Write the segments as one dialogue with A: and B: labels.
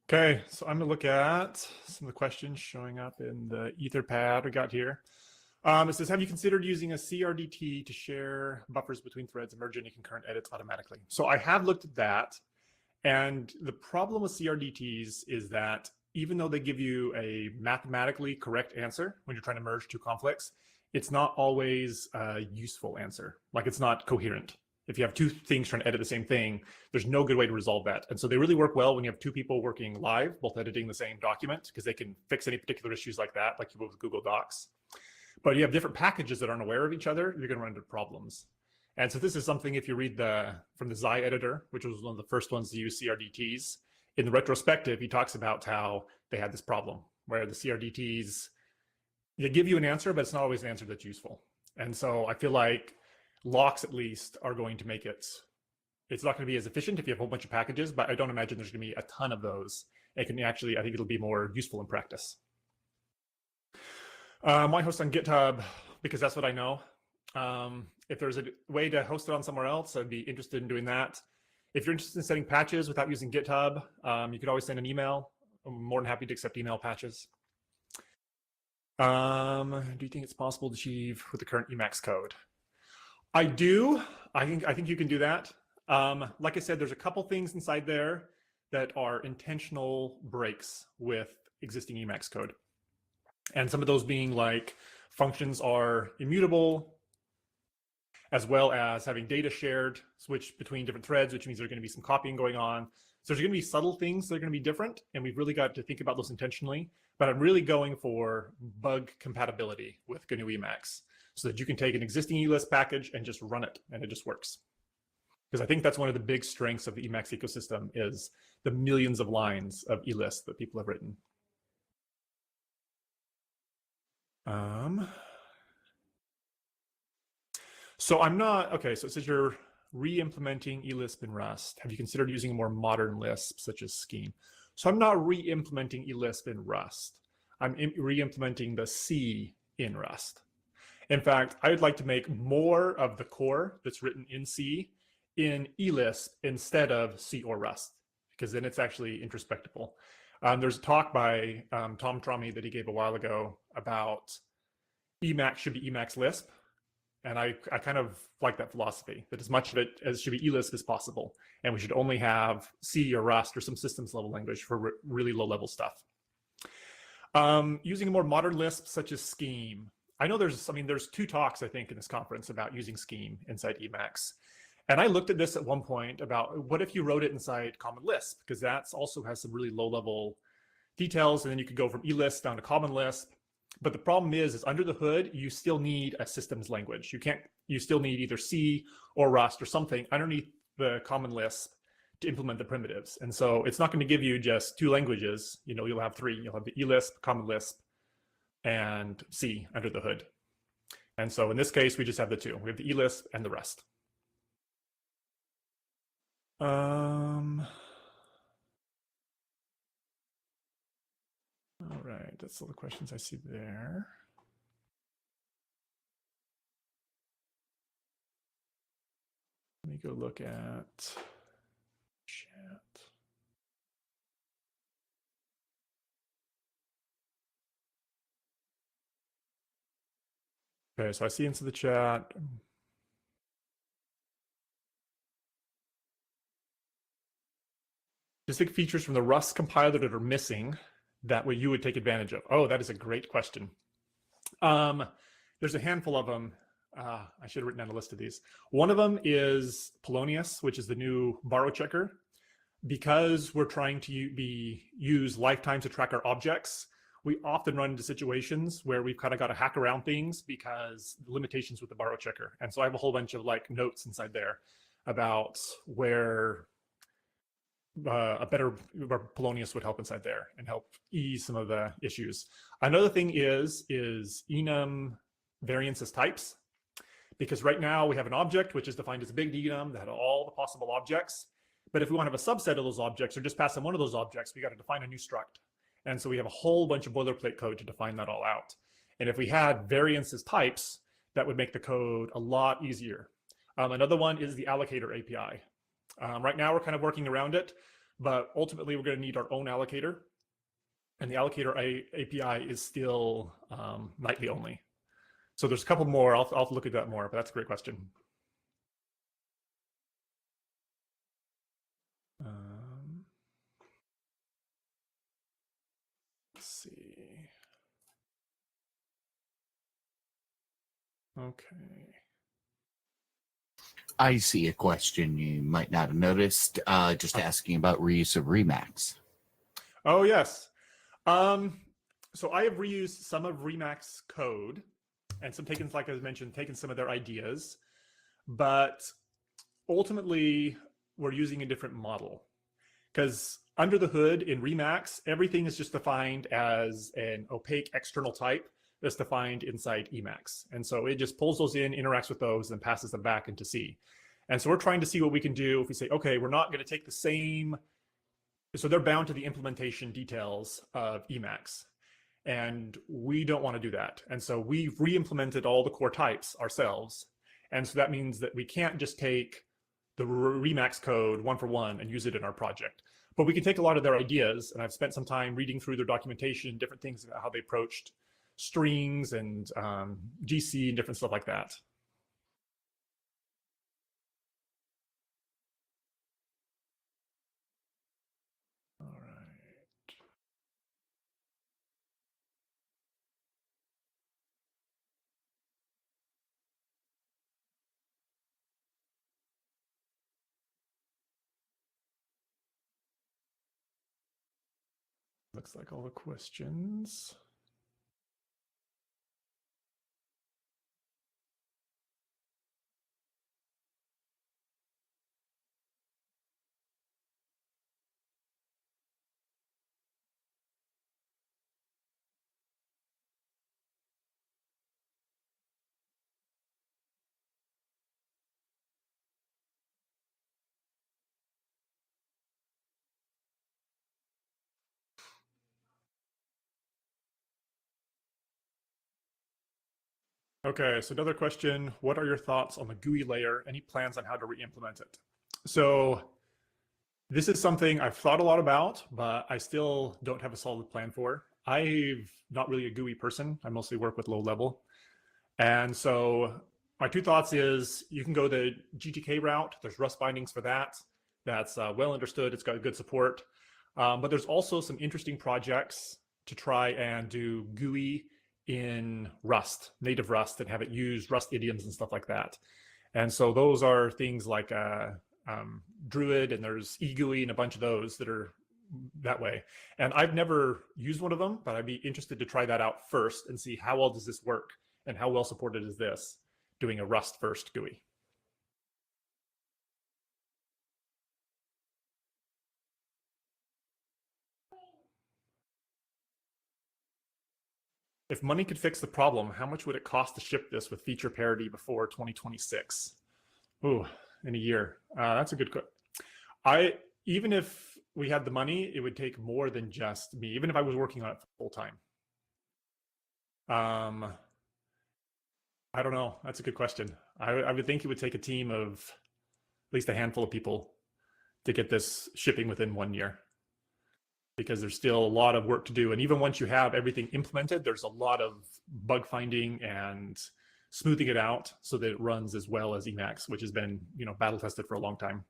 A: Okay, so I'm going to look at some of the questions showing up in the Etherpad we got here. It says, have you considered using a CRDT to share buffers between threads and merge any concurrent edits automatically? So I have looked at that. And the problem with CRDTs is that even though they give you a mathematically correct answer when you're trying to merge two conflicts, it's not always a useful answer. Like it's not coherent. If you have two things trying to edit the same thing, there's no good way to resolve that. And so they really work well when you have two people working live, both editing the same document, because they can fix any particular issues like that, like you would with Google Docs. But you have different packages that aren't aware of each other, you're going to run into problems. And so this is something, if you read from the Xi editor, which was one of the first ones to use CRDTs, in the retrospective, he talks about how they had this problem where the CRDTs, they give you an answer, but it's not always an answer that's useful. And so I feel like locks at least are going to make it's not going to be as efficient if you have a whole bunch of packages, but I don't imagine there's going to be a ton of those. It can actually, I think it'll be more useful in practice. Why host on GitHub? Because that's what I know. If there's a way to host it on somewhere else, I'd be interested in doing that. If you're interested in setting patches without using GitHub, you could always send an email. I'm more than happy to accept email patches. Do you think it's possible to achieve with the current Emacs code? I do. I think you can do that. Like I said, there's a couple things inside there that are intentional breaks with existing Emacs code. And some of those being like functions are immutable, as well as having data shared, switch between different threads, which means there's going to be some copying going on. So there's going to be subtle things that are going to be different, and we've really got to think about those intentionally. But I'm really going for bug compatibility with GNU Emacs, so that you can take an existing elisp package and just run it, and it just works. Because I think that's one of the big strengths of the Emacs ecosystem is the millions of lines of elisp that people have written. So I'm not, okay, so it says you're re-implementing elisp in Rust. Have you considered using a more modern Lisp, such as Scheme? So I'm not re-implementing elisp in Rust. I'm re-implementing the C in Rust. In fact, I would like to make more of the core that's written in C in elisp instead of C or Rust, because then it's actually introspectable. There's a talk by Tom Tromey that he gave a while ago about Emacs should be Emacs Lisp. And I kind of like that philosophy, that as much of it as should be elisp as possible. And we should only have C or Rust or some systems level language for really low level stuff. Using a more modern Lisp such as Scheme. I know there's two talks, I think, in this conference about using Scheme inside Emacs. And I looked at this at one point about what if you wrote it inside Common Lisp, because that also has some really low level details. And then you could go from elisp down to Common Lisp. But the problem is under the hood, you still need a systems language. You still need either C or Rust or something underneath the Common Lisp to implement the primitives. And so it's not going to give you just two languages. You'll have three. You'll have the elisp, Common Lisp, and C under the hood. And so in this case, we just have the two. We have the elisp and the Rust. All right, that's all the questions I see there. Let me go look at chat. Okay, so I see into the chat. Specific features from the Rust compiler that are missing that way you would take advantage of. Oh, that is a great question. There's a handful of them. I should have written down a list of these. One of them is Polonius, which is the new borrow checker. Because we're trying to use lifetime to track our objects, we often run into situations where we've kind of got to hack around things because the limitations with the borrow checker. And so I have a whole bunch of notes inside there about where a better Polonius would help inside there and help ease some of the issues. Another thing is enum variance as types, because right now we have an object which is defined as a big enum that had all the possible objects. But if we want to have a subset of those objects or just pass in one of those objects, we got to define a new struct. And so we have a whole bunch of boilerplate code to define that all out. And if we had variance as types, that would make the code a lot easier. Another one is the allocator API. Right now we're kind of working around it, but ultimately we're going to need our own allocator, and the allocator API is still nightly only. So there's a couple more. I'll look at that more, but that's a great question. Let's see. Okay.
B: I see a question you might not have noticed, just asking about reuse of remacs.
A: Oh, yes. So I have reused some of Remacs code and some taken, like I mentioned, taken some of their ideas, but ultimately we're using a different model because under the hood in Remacs, everything is just defined as an opaque external type that's defined inside Emacs. And so it just pulls those in, interacts with those, and passes them back into C. And so we're trying to see what we can do if we say, okay, we're not going to take the same, so they're bound to the implementation details of Emacs. And we don't want to do that. And so we've re-implemented all the core types ourselves. And so that means that we can't just take the Remacs code one for one and use it in our project. But we can take a lot of their ideas, and I've spent some time reading through their documentation, different things about how they approached strings and GC and different stuff like that. All right. Looks like all the questions. Okay, so another question, what are your thoughts on the GUI layer? Any plans on how to re-implement it? So this is something I've thought a lot about, but I still don't have a solid plan for. I'm not really a GUI person. I mostly work with low level. And so my two thoughts is you can go the GTK route. There's Rust bindings for that. That's well understood. It's got good support. But there's also some interesting projects to try and do GUI in Rust, native Rust, and have it use Rust idioms and stuff like that. And so those are things like Druid, and there's eGUI and a bunch of those that are that way. And I've never used one of them, but I'd be interested to try that out first and see how well does this work and how well supported is this doing a Rust first GUI. If money could fix the problem, how much would it cost to ship this with feature parity before 2026? Ooh, in a year. That's a good question. Even if we had the money, it would take more than just me, even if I was working on it full time. I don't know. That's a good question. I would think it would take a team of at least a handful of people to get this shipping within 1 year, because there's still a lot of work to do. And even once you have everything implemented, there's a lot of bug finding and smoothing it out so that it runs as well as Emacs, which has been, battle tested for a long time.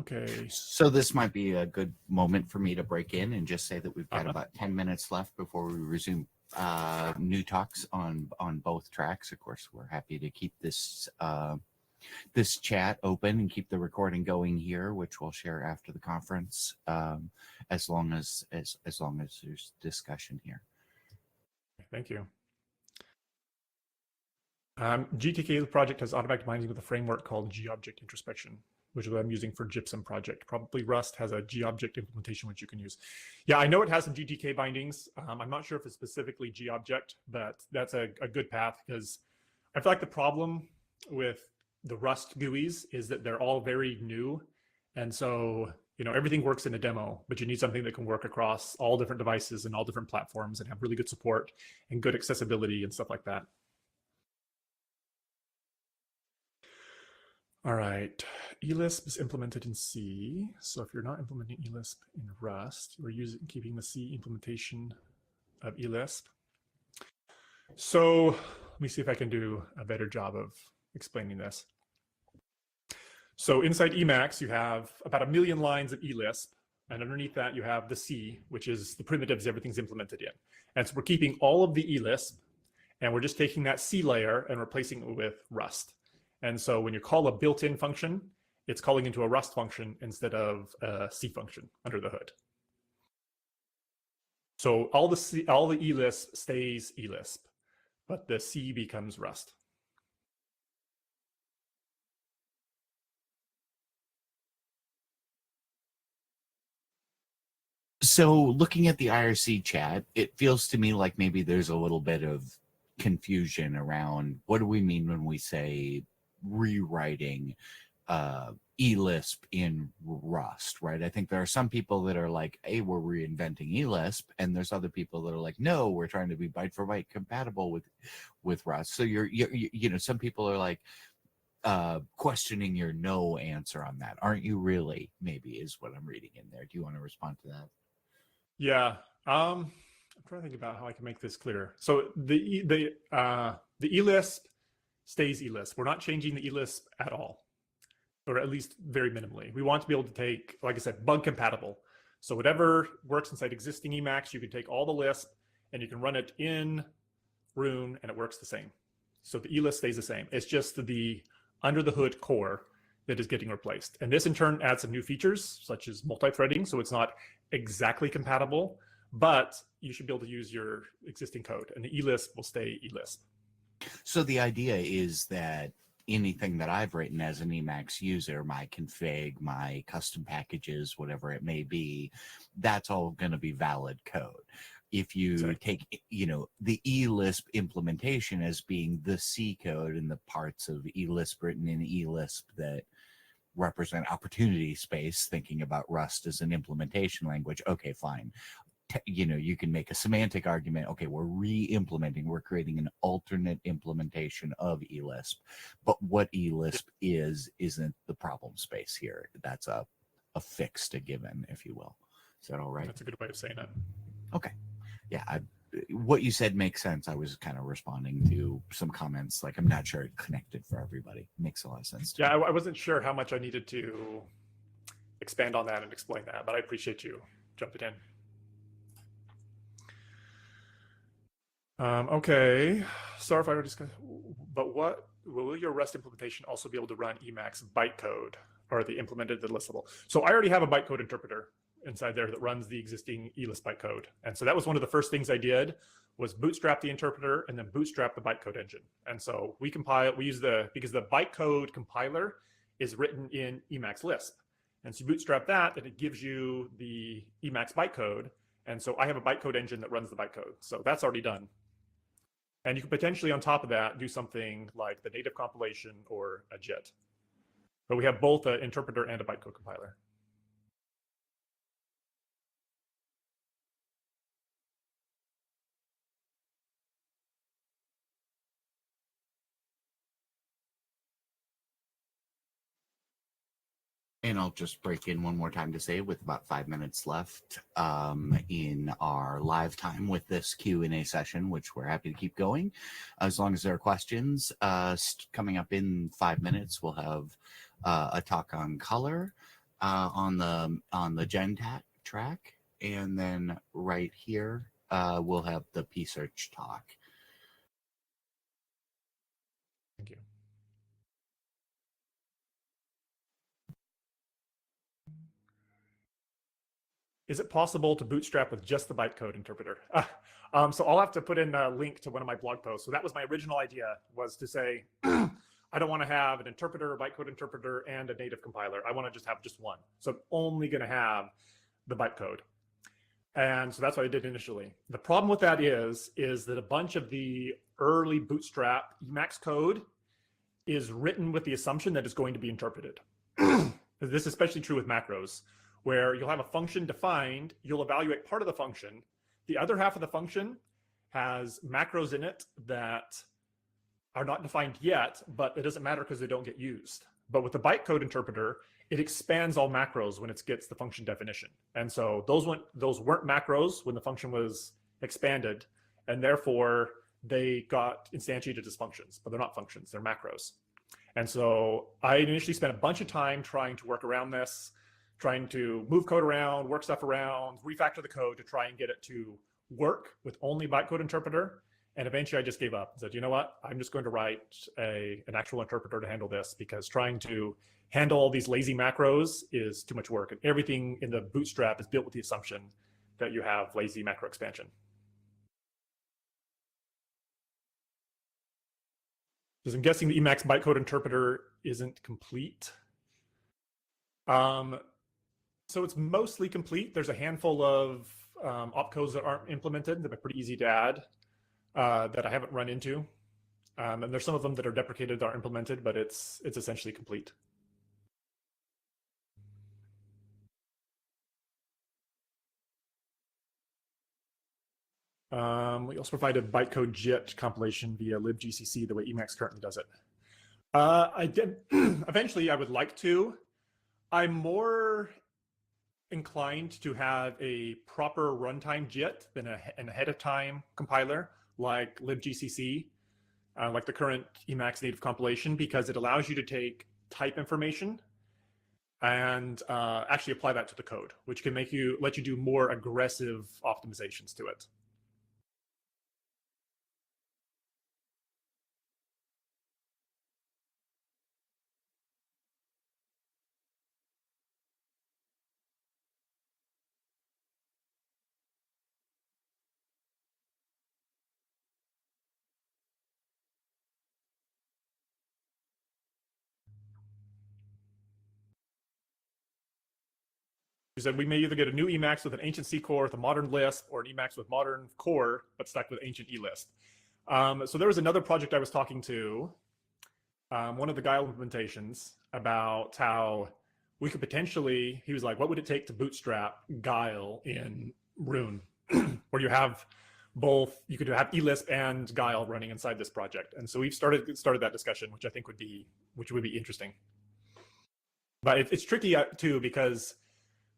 A: Okay.
B: So this might be a good moment for me to break in and just say that we've got about 10 minutes left before we resume new talks on both tracks. Of course, we're happy to keep this this chat open and keep the recording going here, which we'll share after the conference, as long as there's discussion here.
A: Thank you. GTK project has automatic binding with a framework called GObject introspection, which is what I'm using for Gypsum project. Probably Rust has a GObject implementation, which you can use. Yeah, I know it has some GTK bindings. I'm not sure if it's specifically GObject, but that's a good path, because I feel like the problem with the Rust GUIs is that they're all very new. And so, everything works in a demo, but you need something that can work across all different devices and all different platforms and have really good support and good accessibility and stuff like that. All right, elisp is implemented in C. So if you're not implementing elisp in Rust, you're keeping the C implementation of elisp. So let me see if I can do a better job of explaining this. So inside Emacs, you have about 1 million lines of elisp, and underneath that you have the C, which is the primitives everything's implemented in. And so we're keeping all of the elisp, and we're just taking that C layer and replacing it with Rust. And so when you call a built-in function, it's calling into a Rust function instead of a C function under the hood. So all the elisp stays elisp, but the C becomes Rust.
B: So looking at the IRC chat, it feels to me like maybe there's a little bit of confusion around what do we mean when we say rewriting elisp in Rust, right? I think there are some people that are like, hey, we're reinventing elisp, and there's other people that are like, no, we're trying to be byte for byte compatible with Rust. So you're you know, some people are like questioning your no answer on that. Aren't you really? Maybe is what I'm reading in there. Do you want to respond to that?
A: Yeah. I'm trying to think about how I can make this clearer. So the elisp stays elisp. We're not changing the elisp at all, or at least very minimally. We want to be able to take, like I said, bug compatible. So whatever works inside existing Emacs, you can take all the lisp and you can run it in Rune and it works the same. So the elisp stays the same. It's just the under the hood core that is getting replaced. And this in turn adds some new features such as multi-threading. So it's not exactly compatible, but you should be able to use your existing code and the elisp will stay elisp.
B: So the idea is that anything that I've written as an Emacs user, my config, my custom packages, whatever it may be, that's all going to be valid code. If you
A: Exactly.
B: take, you know, the elisp implementation as being the C code and the parts of elisp written in elisp that represent opportunity space, thinking about Rust as an implementation language, okay, fine. You know, you can make a semantic argument. Okay, we're re-implementing, we're creating an alternate implementation of elisp, but what elisp isn't the problem space here. That's a fixed, a given, if you will. Is that all right?
A: That's a good way of saying it.
B: Okay. Yeah, what you said makes sense. I was kind of responding to some comments. Like, I'm not sure it connected for everybody. Makes a lot of sense.
A: Yeah, I wasn't sure how much I needed to expand on that and explain that, but I appreciate you jumping in. Okay, sorry if I already discussed, but what will your Rust implementation also be able to run Emacs bytecode or the implemented the listable? So I already have a bytecode interpreter inside there that runs the existing elisp bytecode. And so that was one of the first things I did was bootstrap the interpreter and then bootstrap the bytecode engine. And so we compile, we use because the bytecode compiler is written in Emacs Lisp. And so you bootstrap that and it gives you the Emacs bytecode. And so I have a bytecode engine that runs the bytecode. So that's already done. And you can potentially, on top of that, do something like the native compilation or a JIT. But we have both an interpreter and a bytecode compiler.
B: And I'll just break in one more time to say, with about 5 minutes left in our live time with this Q&A session, which we're happy to keep going. As long as there are questions, coming up in 5 minutes, we'll have a talk on color on the GenTat track. And then right here, we'll have the P-Search talk.
A: Thank you. Is it possible to bootstrap with just the bytecode interpreter? So I'll have to put in a link to one of my blog posts. So that was my original idea, was to say, I don't want to have an interpreter, a bytecode interpreter, and a native compiler. I want to just have just one. So I'm only going to have the bytecode. And so that's what I did initially. The problem with that is that a bunch of the early bootstrap Emacs code is written with the assumption that it's going to be interpreted. This is especially true with macros, where you'll have a function defined, you'll evaluate part of the function. The other half of the function has macros in it that are not defined yet, but it doesn't matter because they don't get used. But with the bytecode interpreter, it expands all macros when it gets the function definition. And so those weren't macros when the function was expanded, and therefore they got instantiated as functions, but they're not functions, they're macros. And so I initially spent a bunch of time trying to work around this, trying to move code around, work stuff around, refactor the code to try and get it to work with only bytecode interpreter. And eventually I just gave up and said, you know what, I'm just going to write an actual interpreter to handle this, because trying to handle all these lazy macros is too much work. And everything in the bootstrap is built with the assumption that you have lazy macro expansion. Because I'm guessing the Emacs bytecode interpreter isn't complete. So it's mostly complete. There's a handful of opcodes that aren't implemented that are pretty easy to add that I haven't run into. And there's some of them that are deprecated that are implemented, but it's essentially complete. We also provided bytecode JIT compilation via libgcc the way Emacs currently does it. I did. Eventually, I would like to. I'm more inclined to have a proper runtime JIT than an ahead of time compiler like libgcc, like the current Emacs native compilation, because it allows you to take type information and actually apply that to the code, which can let you do more aggressive optimizations to it. We said we may either get a new Emacs with an ancient C core with a modern Lisp, or an Emacs with modern core but stuck with ancient elisp. So there was another project I was talking to, one of the Guile implementations, about how we could potentially, he was like, what would it take to bootstrap Guile in Rune, where you have both, you could have elisp and Guile running inside this project. And so we've started that discussion, which I think would be interesting. But it's tricky too, because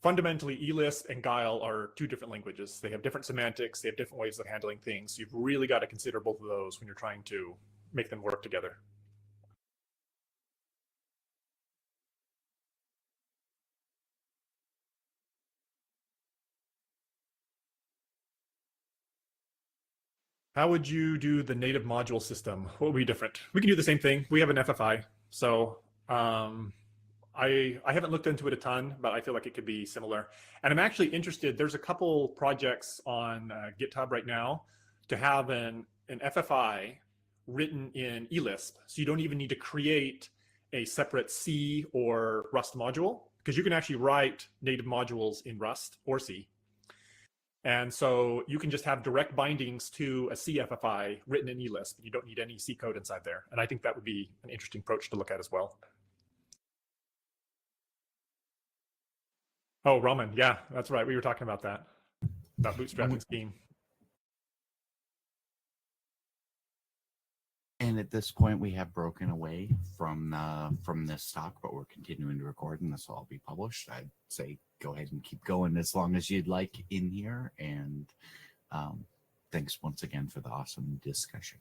A: fundamentally, elisp and Guile are two different languages. They have different semantics. They have different ways of handling things. You've really got to consider both of those when you're trying to make them work together. How would you do the native module system? What would be different? We can do the same thing. We have an FFI. So I haven't looked into it a ton, but I feel like it could be similar. And I'm actually interested, there's a couple projects on GitHub right now to have an FFI written in elisp. So you don't even need to create a separate C or Rust module, because you can actually write native modules in Rust or C. And so you can just have direct bindings to a C FFI written in elisp. You don't need any C code inside there. And I think that would be an interesting approach to look at as well. Oh, Roman. Yeah, that's right. We were talking about that bootstrapping scheme.
B: And at this point, we have broken away from this talk, but we're continuing to record, and this will all be published. I'd say go ahead and keep going as long as you'd like in here. And thanks once again for the awesome discussion.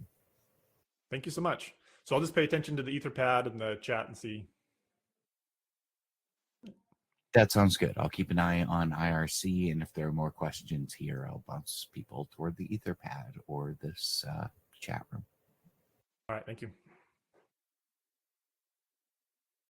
A: Thank you so much. So I'll just pay attention to the Etherpad and the chat and see.
B: That sounds good. I'll keep an eye on IRC, and if there are more questions here, I'll bounce people toward the Etherpad or this chat room.
A: All right, thank you.